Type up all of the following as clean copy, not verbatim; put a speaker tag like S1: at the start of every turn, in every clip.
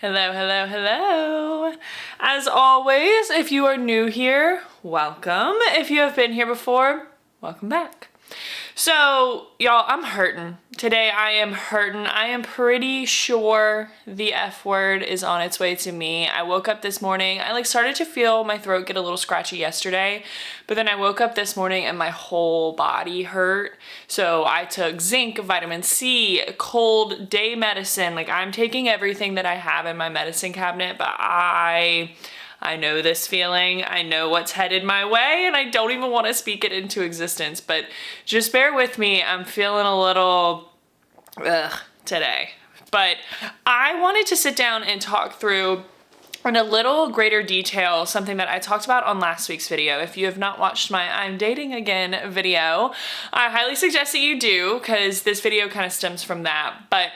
S1: Hello, hello, hello. As always, if you are new here, welcome. If you have been here before, welcome back. So, y'all, I'm hurting. Today I am hurting. I am pretty sure the F word is on its way to me. I woke up this morning, I started to feel my throat get a little scratchy yesterday, but then I woke up this morning and my whole body hurt. So I took zinc, vitamin C, cold day medicine. I'm taking everything that I have in my medicine cabinet, but I know this feeling. I know what's headed my way, and I don't even want to speak it into existence, but just bear with me. I'm feeling a little today. But I wanted to sit down and talk through in a little greater detail something that I talked about on last week's video. If you have not watched my I'm Dating Again video, I highly suggest that you do, because this video kind of stems from that. But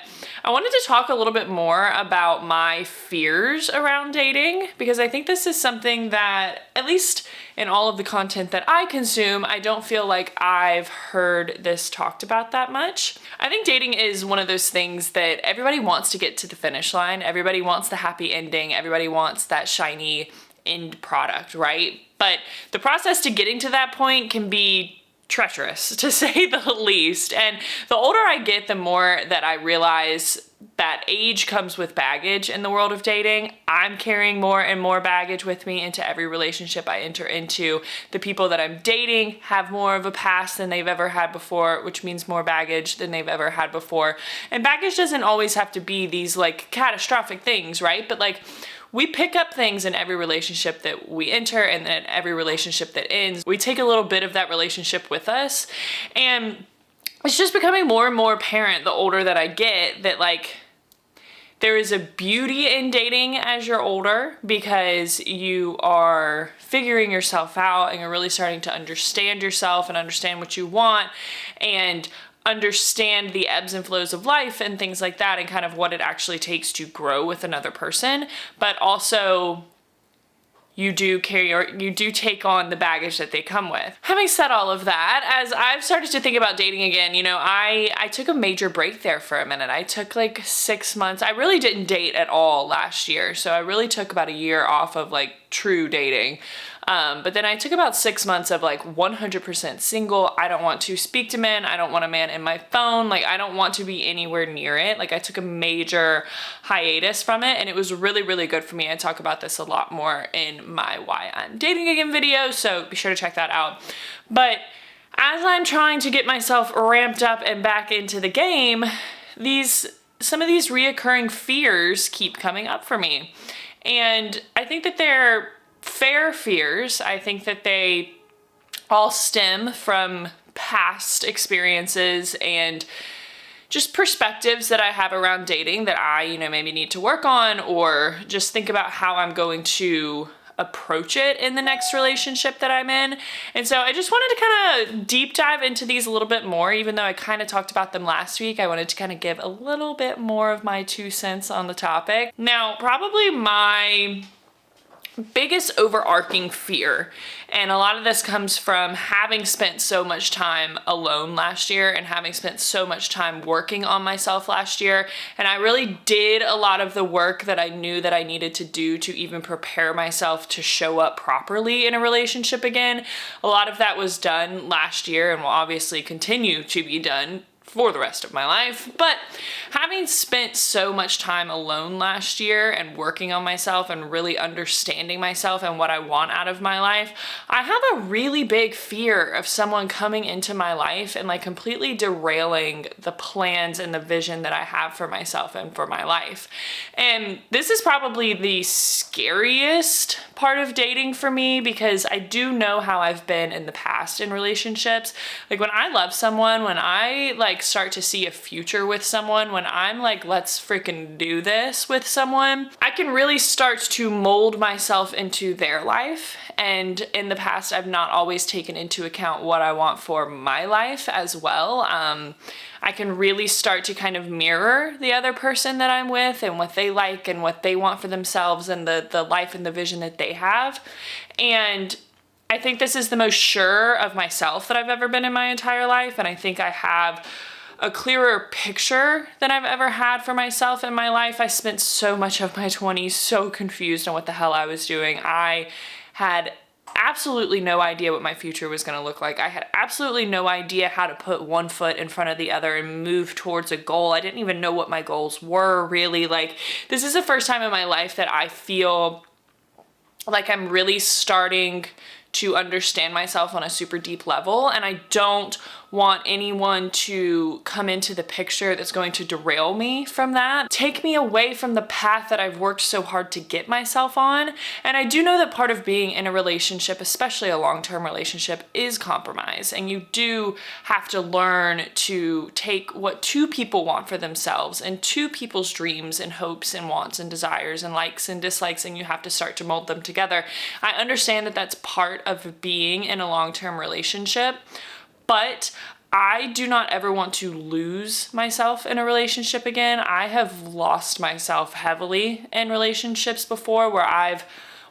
S1: I wanted to talk a little bit more about my fears around dating, because I think this is something that, at least in all of the content that I consume, I don't feel like I've heard this talked about that much. I think dating is one of those things that everybody wants to get to the finish line. Everybody wants the happy ending. Everybody wants that shiny end product, right? But the process to getting to that point can be treacherous, to say the least. And the older I get, the more that I realize that age comes with baggage in the world of dating. I'm carrying more and more baggage with me into every relationship I enter into. The people that I'm dating have more of a past than they've ever had before, which means more baggage than they've ever had before. And baggage doesn't always have to be these catastrophic things, right? But we pick up things in every relationship that we enter, and then every relationship that ends. We take a little bit of that relationship with us. And it's just becoming more and more apparent the older that I get that there is a beauty in dating as you're older, because you are figuring yourself out and you're really starting to understand yourself and understand what you want and understand the ebbs and flows of life and things like that, and kind of what it actually takes to grow with another person. But also you do take on the baggage that they come with. Having said all of that, as I've started to think about dating again, I took a major break there for a minute. I took 6 months. I really didn't date at all last year. So I really took about a year off of true dating. But then I took about 6 months of 100% single. I don't want to speak to men. I don't want a man in my phone. I don't want to be anywhere near it. I took a major hiatus from it, and it was really, really good for me. I talk about this a lot more in my Why I'm Dating Again video, so be sure to check that out. But as I'm trying to get myself ramped up and back into the game, some of these reoccurring fears keep coming up for me. And I think that they're fair fears. I think that they all stem from past experiences and just perspectives that I have around dating that I, maybe need to work on, or just think about how I'm going to approach it in the next relationship that I'm in. And so I just wanted to kind of deep dive into these a little bit more. Even though I kind of talked about them last week, I wanted to kind of give a little bit more of my 2 cents on the topic. Now, probably my biggest overarching fear, and a lot of this comes from having spent so much time alone last year and having spent so much time working on myself last year, and I really did a lot of the work that I knew that I needed to do to even prepare myself to show up properly in a relationship again. A lot of that was done last year and will obviously continue to be done for the rest of my life. But having spent so much time alone last year and working on myself and really understanding myself and what I want out of my life, I have a really big fear of someone coming into my life and completely derailing the plans and the vision that I have for myself and for my life. And this is probably the scariest part of dating for me, because I do know how I've been in the past in relationships. When I love someone, when I start to see a future with someone, when I'm let's freaking do this with someone, I can really start to mold myself into their life. And in the past, I've not always taken into account what I want for my life as well. I can really start to kind of mirror the other person that I'm with and what they like and what they want for themselves and the life and the vision that they have. And I think this is the most sure of myself that I've ever been in my entire life. And I think I have a clearer picture than I've ever had for myself in my life. I spent so much of my 20s so confused on what the hell I was doing. I had absolutely no idea what my future was going to look like. I had absolutely no idea how to put one foot in front of the other and move towards a goal. I didn't even know what my goals were really. Like, this is the first time in my life that I feel like I'm really starting to understand myself on a super deep level, and I don't want anyone to come into the picture that's going to derail me from that, take me away from the path that I've worked so hard to get myself on. And I do know that part of being in a relationship, especially a long-term relationship, is compromise, and you do have to learn to take what two people want for themselves and two people's dreams and hopes and wants and desires and likes and dislikes, and you have to start to mold them together. I understand that that's part of being in a long-term relationship, but I do not ever want to lose myself in a relationship again. I have lost myself heavily in relationships before, where I've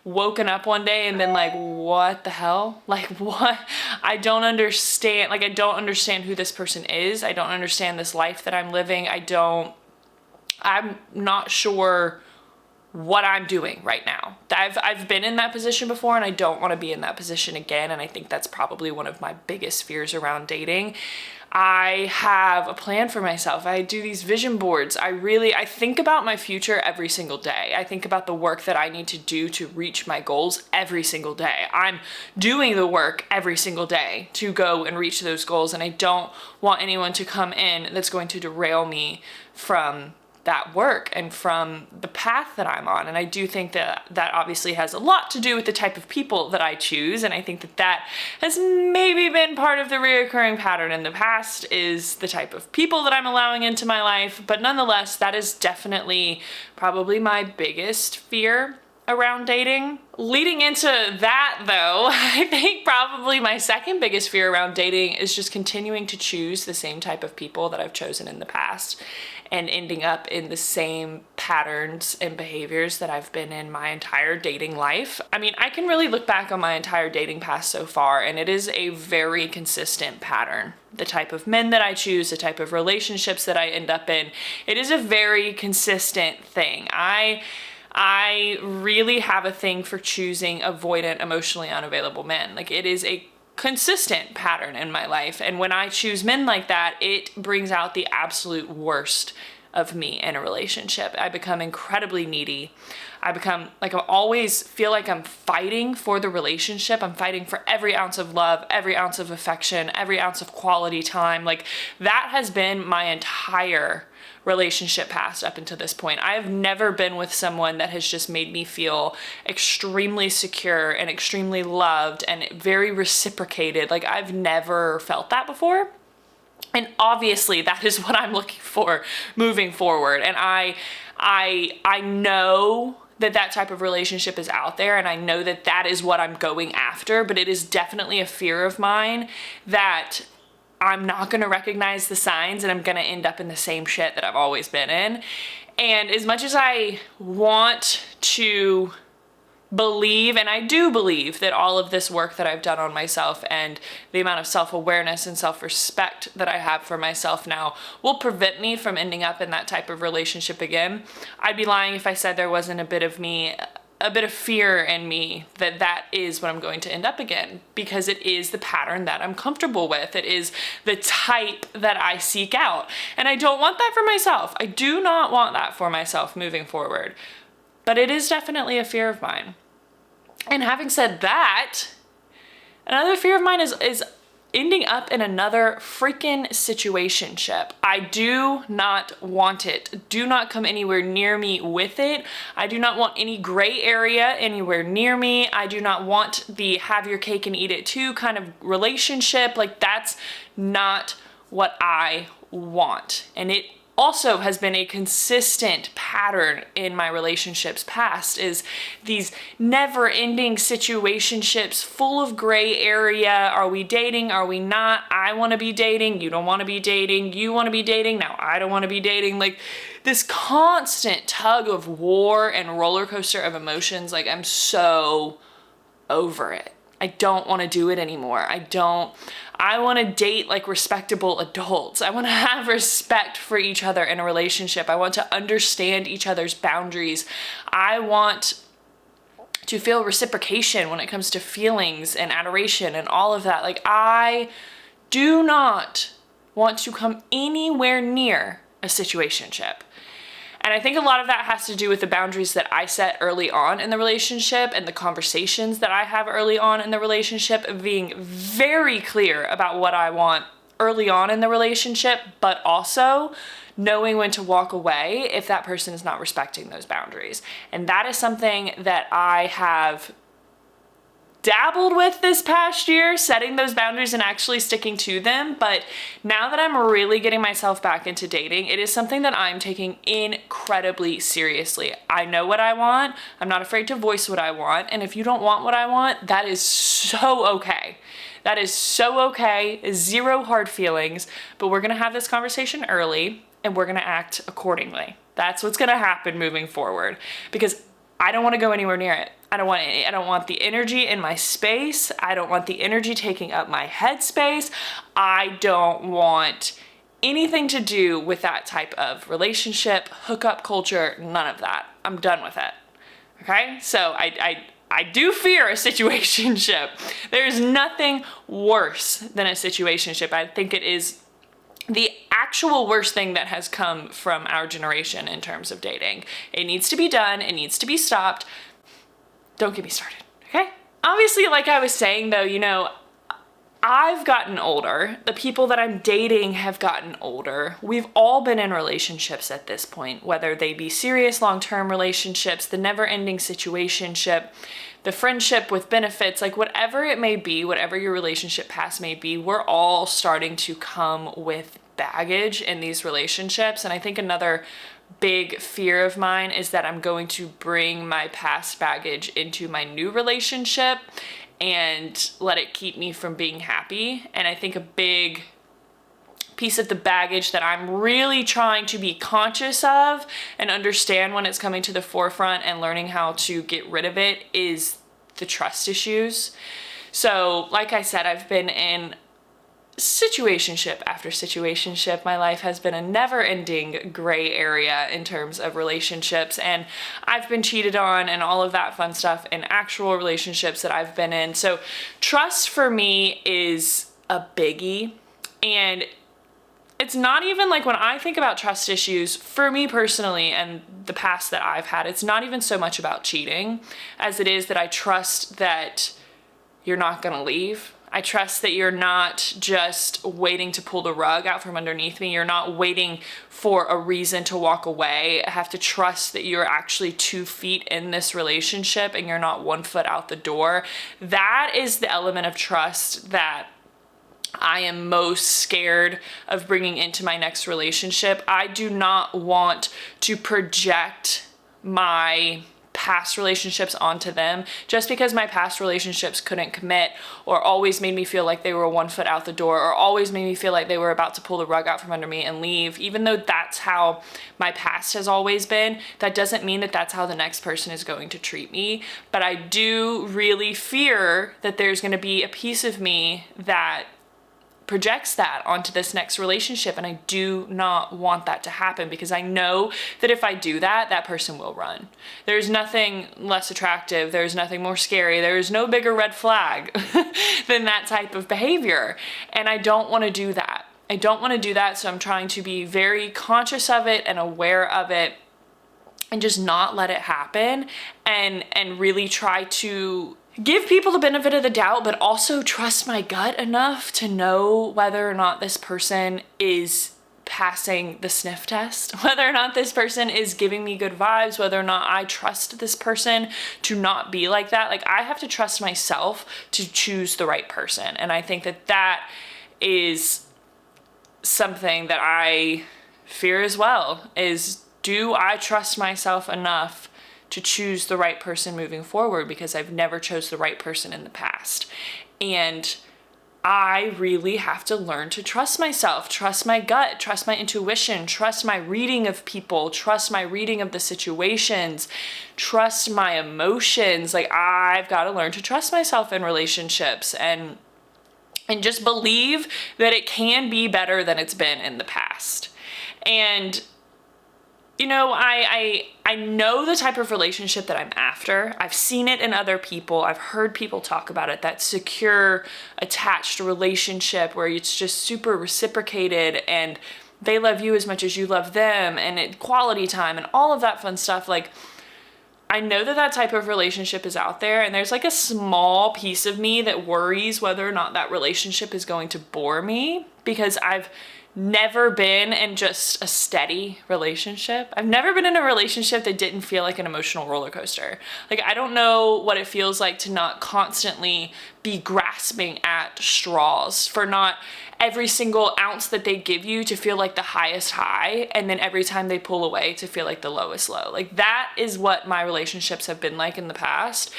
S1: woken up one day and been like, what the hell? Like, what? I don't understand. Like, I don't understand who this person is. I don't understand this life that I'm living. I'm not sure what I'm doing right now. I've been in that position before, and I don't want to be in that position again. And I think that's probably one of my biggest fears around dating. I have a plan for myself. I do these vision boards. I think about my future every single day. I think about the work that I need to do to reach my goals every single day. I'm doing the work every single day to go and reach those goals. And I don't want anyone to come in that's going to derail me from that work and from the path that I'm on. And I do think that that obviously has a lot to do with the type of people that I choose. And I think that that has maybe been part of the reoccurring pattern in the past, is the type of people that I'm allowing into my life. But nonetheless, that is definitely probably my biggest fear around dating. Leading into that though, I think probably my second biggest fear around dating is just continuing to choose the same type of people that I've chosen in the past and ending up in the same patterns and behaviors that I've been in my entire dating life. I mean, I can really look back on my entire dating past so far, and it is a very consistent pattern. The type of men that I choose, the type of relationships that I end up in, it is a very consistent thing. I really have a thing for choosing avoidant, emotionally unavailable men. Like, it is a consistent pattern in my life. And when I choose men like that, it brings out the absolute worst of me in a relationship. I become incredibly needy. I always feel like I'm fighting for the relationship. I'm fighting for every ounce of love, every ounce of affection, every ounce of quality time. Like, that has been my entire relationship past up until this point. I have never been with someone that has just made me feel extremely secure and extremely loved and very reciprocated. Like, I've never felt that before. And obviously that is what I'm looking for moving forward. And I know that type of relationship is out there, and I know that that is what I'm going after, but it is definitely a fear of mine that I'm not going to recognize the signs and I'm going to end up in the same shit that I've always been in. And as much as I want to believe, and I do believe, that all of this work that I've done on myself and the amount of self-awareness and self-respect that I have for myself now will prevent me from ending up in that type of relationship again, I'd be lying if I said there wasn't a bit of fear in me that that is what I'm going to end up again, because it is the pattern that I'm comfortable with. It is the type that I seek out. And I don't want that for myself. I do not want that for myself moving forward. But it is definitely a fear of mine. And having said that, another fear of mine is ending up in another freaking situationship. I do not want it. Do not come anywhere near me with it. I do not want any gray area anywhere near me. I do not want the have your cake and eat it too kind of relationship. Like, that's not what I want. And it also has been a consistent pattern in my relationships past, is these never-ending situationships full of gray area. Are we dating? Are we not? I want to be dating. You don't want to be dating. You want to be dating. Now I don't want to be dating. Like, this constant tug of war and roller coaster of emotions. Like, I'm so over it. I don't want to do it anymore. I want to date like respectable adults. I want to have respect for each other in a relationship. I want to understand each other's boundaries. I want to feel reciprocation when it comes to feelings and adoration and all of that. Like, I do not want to come anywhere near a situationship. And I think a lot of that has to do with the boundaries that I set early on in the relationship and the conversations that I have early on in the relationship, of being very clear about what I want early on in the relationship, but also knowing when to walk away if that person is not respecting those boundaries. And that is something that I have dabbled with this past year, setting those boundaries and actually sticking to them. But now that I'm really getting myself back into dating, it is something that I'm taking incredibly seriously. I know what I want. I'm not afraid to voice what I want. And if you don't want what I want, that is so okay. That is so okay. Zero hard feelings. But we're going to have this conversation early and we're going to act accordingly. That's what's going to happen moving forward, because I don't want to go anywhere near it. I don't want the energy in my space. I don't want the energy taking up my headspace. I don't want anything to do with that type of relationship, hookup culture, none of that. I'm done with it. Okay? So I do fear a situationship. There's nothing worse than a situationship. I think it is the actual worst thing that has come from our generation in terms of dating. It needs to be done. It needs to be stopped. Don't get me started, okay? Obviously, like I was saying though, you know, I've gotten older. The people that I'm dating have gotten older. We've all been in relationships at this point, whether they be serious long-term relationships, the never-ending situationship, the friendship with benefits, like whatever it may be, whatever your relationship past may be, we're all starting to come with baggage in these relationships. And I think another big fear of mine is that I'm going to bring my past baggage into my new relationship and let it keep me from being happy. And I think a big piece of the baggage that I'm really trying to be conscious of and understand when it's coming to the forefront and learning how to get rid of it is the trust issues. So, like I said, I've been in situationship after situationship. My life has been a never-ending gray area in terms of relationships, and I've been cheated on and all of that fun stuff in actual relationships that I've been in. So trust for me is a biggie, and it's not even like, when I think about trust issues for me personally and the past that I've had, it's not even so much about cheating as it is that I trust that you're not gonna leave. I trust that you're not just waiting to pull the rug out from underneath me. You're not waiting for a reason to walk away. I have to trust that you're actually 2 feet in this relationship and you're not 1 foot out the door. That is the element of trust that I am most scared of bringing into my next relationship. I do not want to project my past relationships onto them just because my past relationships couldn't commit, or always made me feel like they were 1 foot out the door, or always made me feel like they were about to pull the rug out from under me and leave. Even though that's how my past has always been, that doesn't mean that that's how the next person is going to treat me. But I do really fear that there's going to be a piece of me that projects that onto this next relationship, and I do not want that to happen, because I know that if I do that, that person will run. There's nothing less attractive, there's nothing more scary, there's no bigger red flag than that type of behavior, and I don't want to do that. I don't want to do that, so I'm trying to be very conscious of it and aware of it and just not let it happen, and really try to give people the benefit of the doubt, but also trust my gut enough to know whether or not this person is passing the sniff test, whether or not this person is giving me good vibes, whether or not I trust this person to not be like that. Like, I have to trust myself to choose the right person. And I think that that is something that I fear as well, is, do I trust myself enough to choose the right person moving forward, because I've never chose the right person in the past. And I really have to learn to trust myself, trust my gut, trust my intuition, trust my reading of people, trust my reading of the situations, trust my emotions. Like, I've got to learn to trust myself in relationships and just believe that it can be better than it's been in the past. And you know, I know the type of relationship that I'm after. I've seen it in other people. I've heard people talk about it, that secure, attached relationship where it's just super reciprocated and they love you as much as you love them, and quality time and all of that fun stuff. Like, I know that type of relationship is out there, and there's like a small piece of me that worries whether or not that relationship is going to bore me, because I've never been in just a steady relationship. I've never been in a relationship that didn't feel like an emotional roller coaster. Like, I don't know what it feels like to not constantly be grasping at straws, for not every single ounce that they give you to feel like the highest high, and then every time they pull away to feel like the lowest low. Like, that is what my relationships have been like in the past.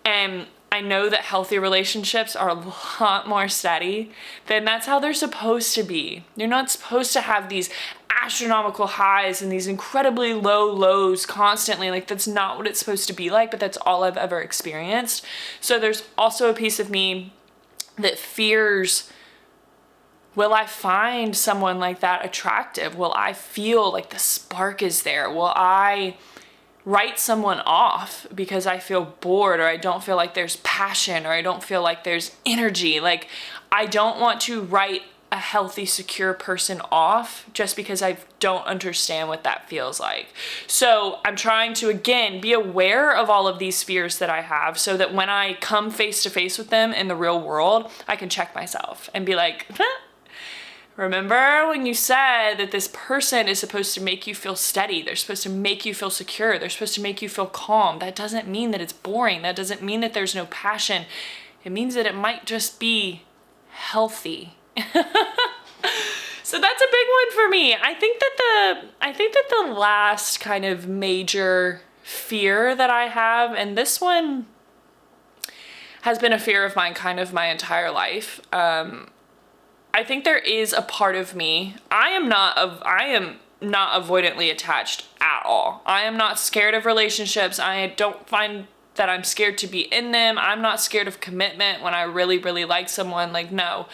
S1: And I know that healthy relationships are a lot more steady. Then that's how they're supposed to be. You're not supposed to have these astronomical highs and these incredibly low lows constantly. Like, that's not what it's supposed to be like, but that's all I've ever experienced. So there's also a piece of me that fears, will I find someone like that attractive? Will I feel like the spark is there? Will I write someone off because I feel bored, or I don't feel like there's passion, or I don't feel like there's energy? Like, I don't want to write a healthy, secure person off just because I don't understand what that feels like. So I'm trying to, again, be aware of all of these fears that I have, so that when I come face to face with them in the real world, I can check myself and be like, remember when you said that this person is supposed to make you feel steady? They're supposed to make you feel secure. They're supposed to make you feel calm. That doesn't mean that it's boring. That doesn't mean that there's no passion. It means that it might just be healthy. So that's a big one for me. I think that the last kind of major fear that I have, and this one has been a fear of mine kind of my entire life, I think there is a part of me. I am not avoidantly attached at all. I am not scared of relationships. I don't find that I'm scared to be in them. I'm not scared of commitment when I really, really like someone. Like, no.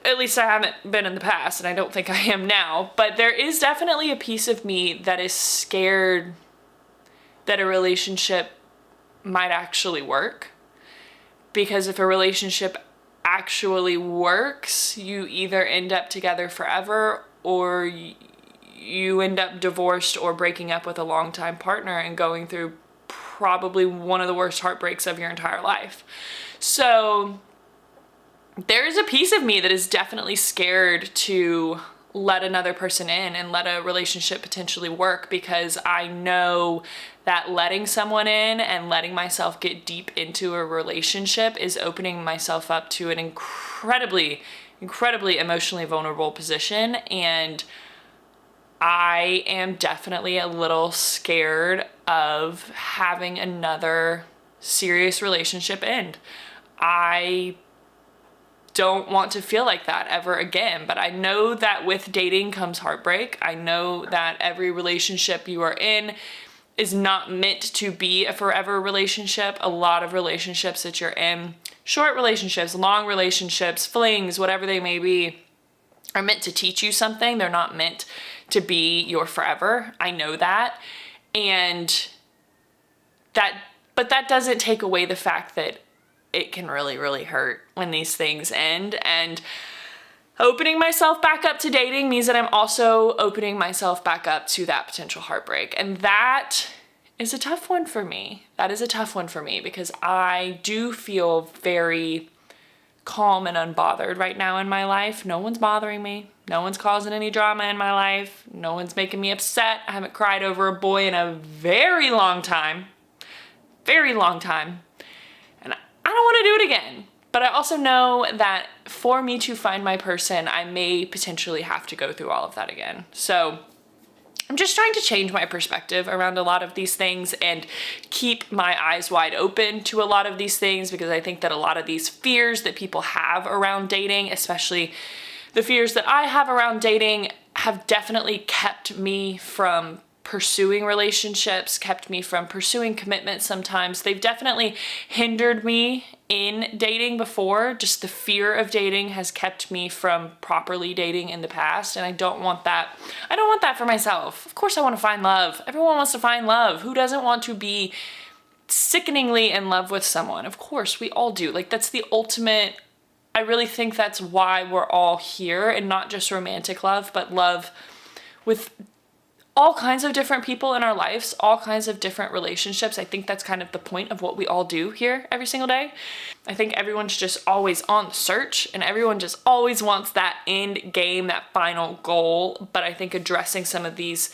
S1: At least I haven't been in the past, and I don't think I am now. But there is definitely a piece of me that is scared that a relationship might actually work. Because if a relationship actually works, you either end up together forever, or you end up divorced or breaking up with a longtime partner and going through probably one of the worst heartbreaks of your entire life. So there's a piece of me that is definitely scared to let another person in and let a relationship potentially work, because I know that letting someone in and letting myself get deep into a relationship is opening myself up to an incredibly, incredibly emotionally vulnerable position. And I am definitely a little scared of having another serious relationship end. I don't want to feel like that ever again. But I know that with dating comes heartbreak. I know that every relationship you are in is not meant to be a forever relationship. A lot of relationships that you're in, short relationships, long relationships, flings, whatever they may be, are meant to teach you something. They're not meant to be your forever. I know that. But that doesn't take away the fact that it can really, really hurt when these things end. And opening myself back up to dating means that I'm also opening myself back up to that potential heartbreak. And that is a tough one for me. That is a tough one for me, because I do feel very calm and unbothered right now in my life. No one's bothering me. No one's causing any drama in my life. No one's making me upset. I haven't cried over a boy in a very long time. Very long time. And I don't want to do it again. But I also know that for me to find my person, I may potentially have to go through all of that again. So I'm just trying to change my perspective around a lot of these things and keep my eyes wide open to a lot of these things, because I think that a lot of these fears that people have around dating, especially the fears that I have around dating, have definitely kept me from pursuing relationships, kept me from pursuing commitment sometimes. They've definitely hindered me in dating before. Just the fear of dating has kept me from properly dating in the past, and I don't want that. I don't want that for myself. Of course I want to find love. Everyone wants to find love. Who doesn't want to be sickeningly in love with someone? Of course, we all do. Like, that's the ultimate. I really think that's why we're all here, and not just romantic love, but love with all kinds of different people in our lives, all kinds of different relationships. I think that's kind of the point of what we all do here every single day. I think everyone's just always on the search, and everyone just always wants that end game, that final goal. But I think addressing some of these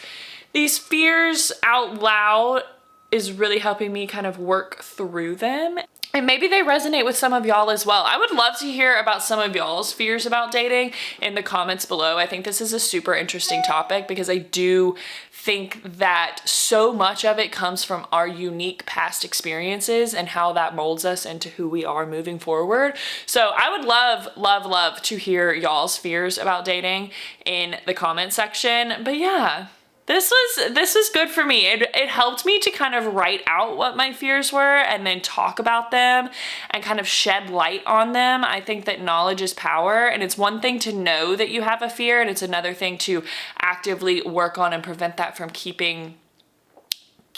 S1: fears out loud is really helping me kind of work through them. And maybe they resonate with some of y'all as well. I would love to hear about some of y'all's fears about dating in the comments below. I think this is a super interesting topic, because I do think that so much of it comes from our unique past experiences and how that molds us into who we are moving forward. So I would love to hear y'all's fears about dating in the comment section. But yeah, this was good for me. It helped me to kind of write out what my fears were and then talk about them and kind of shed light on them. I think that knowledge is power, and it's one thing to know that you have a fear, and it's another thing to actively work on and prevent that from keeping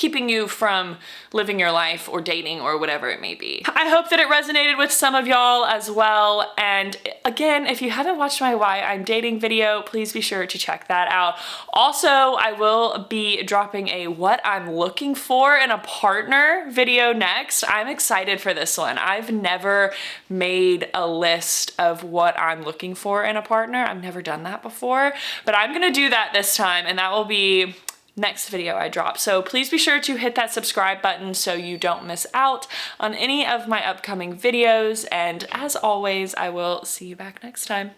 S1: you from living your life or dating or whatever it may be. I hope that it resonated with some of y'all as well. And again, if you haven't watched my Why I'm Dating video, please be sure to check that out. Also, I will be dropping a what I'm looking for in a partner video next. I'm excited for this one. I've never made a list of what I'm looking for in a partner. I've never done that before, but I'm gonna do that this time, and that will be next video I drop. So please be sure to hit that subscribe button so you don't miss out on any of my upcoming videos. And as always, I will see you back next time.